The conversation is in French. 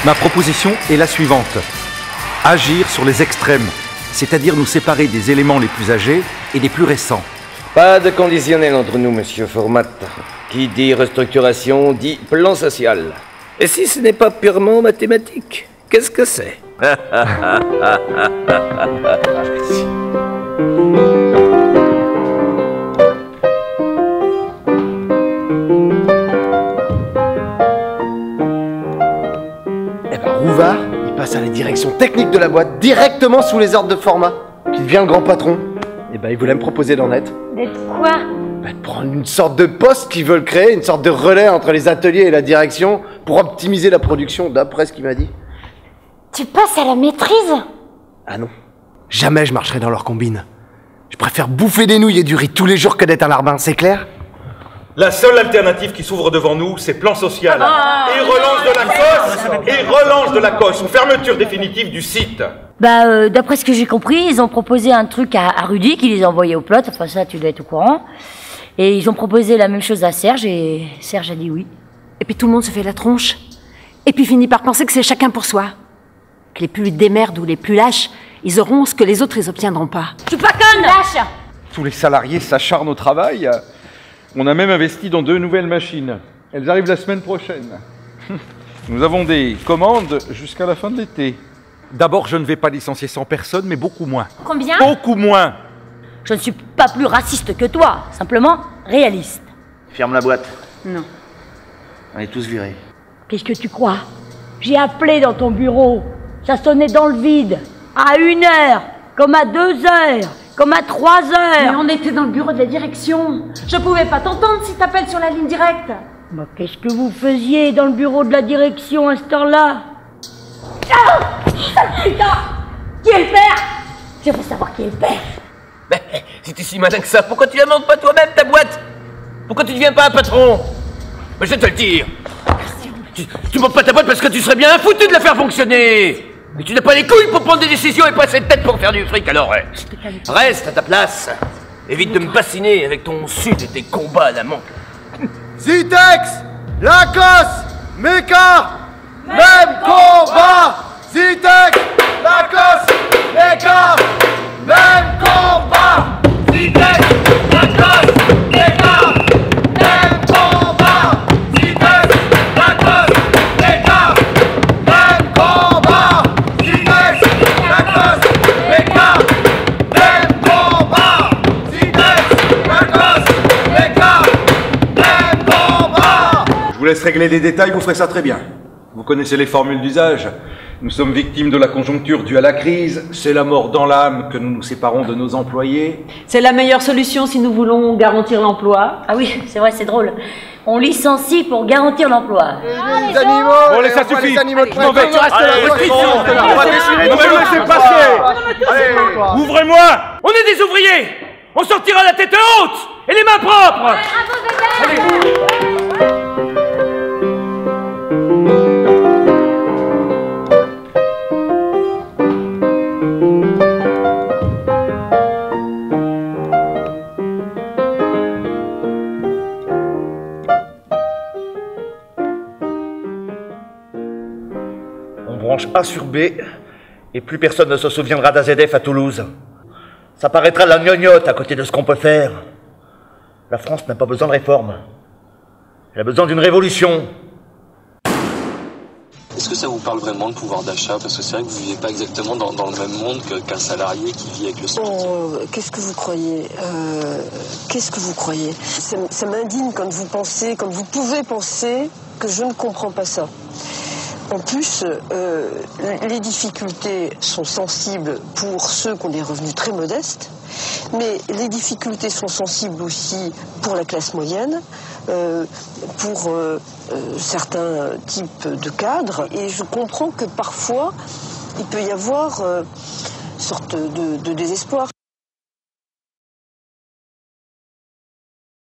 Ma proposition est la suivante. Agir sur les extrêmes, c'est-à-dire nous séparer des éléments les plus âgés et des plus récents. Pas de conditionnel entre nous, monsieur Format. Qui dit restructuration dit plan social. Et si ce n'est pas purement mathématique, qu'est-ce que c'est? Rouvard, il passe à la direction technique de la boîte, directement sous les ordres de Format. Puis il devient le grand patron. Et ben il voulait me proposer d'en être. D'être quoi? De prendre une sorte de poste qu'ils veulent créer, une sorte de relais entre les ateliers et la direction pour optimiser la production, d'après ce qu'il m'a dit. Tu passes à la maîtrise? Ah non, jamais je marcherai dans leur combine. Je préfère bouffer des nouilles et du riz tous les jours que d'être un larbin, c'est clair? La seule alternative qui s'ouvre devant nous, c'est plan social. Et relance de la cosse. Et relance de la cosse. Ou fermeture définitive du site. D'après ce que j'ai compris, ils ont proposé un truc à Rudy qui les a envoyés au plot. Enfin, ça, tu dois être au courant. Et ils ont proposé la même chose à Serge et Serge a dit oui. Et puis tout le monde se fait la tronche. Et puis finit par penser que c'est chacun pour soi. Que les plus démerdes ou les plus lâches, ils auront ce que les autres ils obtiendront pas. Je suis pas conne! Lâche! Tous les salariés s'acharnent au travail. On a même investi dans 2 nouvelles machines. Elles arrivent la semaine prochaine. Nous avons des commandes jusqu'à la fin de l'été. D'abord, je ne vais pas licencier 100 personnes, mais beaucoup moins. Combien? Beaucoup moins! Je ne suis pas plus raciste que toi, simplement réaliste. Ferme la boîte. Non. On est tous virés. Qu'est-ce que tu crois? J'ai appelé dans ton bureau. Ça sonnait dans le vide. À 1 heure, comme à 2 heures, comme à 3 heures. Mais on était dans le bureau de la direction. Je pouvais pas t'entendre si t'appelles sur la ligne directe. Qu'est-ce que vous faisiez dans le bureau de la direction à cette heure-là? Ah! Putain! Qui est le père? Je veux savoir qui est le père. Mais si t'es si malin que ça, pourquoi tu la montes pas toi-même, ta boîte? Pourquoi tu deviens pas un patron? Mais je vais te le dire. Tu montes pas ta boîte parce que tu serais bien foutu de la faire fonctionner. Mais tu n'as pas les couilles pour prendre des décisions et pas assez de tête pour faire du fric, alors reste à ta place. Évite de me bassiner avec ton sud et tes combats à la manque. Zitex, Lacoste, Méca, même combat. Zitex, Lacoste, Méca, même combat. Zitex, Lacoste, Méca, même combat. Zitex, Lacoste, Méca, même combat. Zitex, Lacoste, Méca, même combat. Zitex, Lacoste, Méca, même combat. Je vous laisse régler les détails, vous ferez ça très bien. Vous connaissez les formules d'usage. Nous sommes victimes de la conjoncture due à la crise. C'est la mort dans l'âme que nous nous séparons de nos employés. C'est la meilleure solution si nous voulons garantir l'emploi. Ah oui, c'est vrai, c'est drôle. On licencie pour garantir l'emploi. Les animaux. Bon, allez, ça suffit. Les animaux de Je m'en vais. tu restes là. On va décider. Ne me laissez passer. Ouvrez-moi. On est des ouvriers. On sortira la tête haute et les mains propres. On branche A sur B, et plus personne ne se souviendra d'AZF à Toulouse. Ça paraîtra de la gnognotte à côté de ce qu'on peut faire. La France n'a pas besoin de réforme. Elle a besoin d'une révolution. Est-ce que ça vous parle vraiment de pouvoir d'achat? Parce que c'est vrai que vous ne vivez pas exactement dans le même monde qu'un salarié qui vit avec le SMIC. Oh, qu'est-ce que vous croyez Qu'est-ce que vous croyez? Ça m'indigne quand vous pensez, quand vous pouvez penser que je ne comprends pas ça. En plus, les difficultés sont sensibles pour ceux qui ont des revenus très modestes, mais les difficultés sont sensibles aussi pour la classe moyenne, pour certains types de cadres. Et je comprends que parfois, il peut y avoir une sorte de désespoir.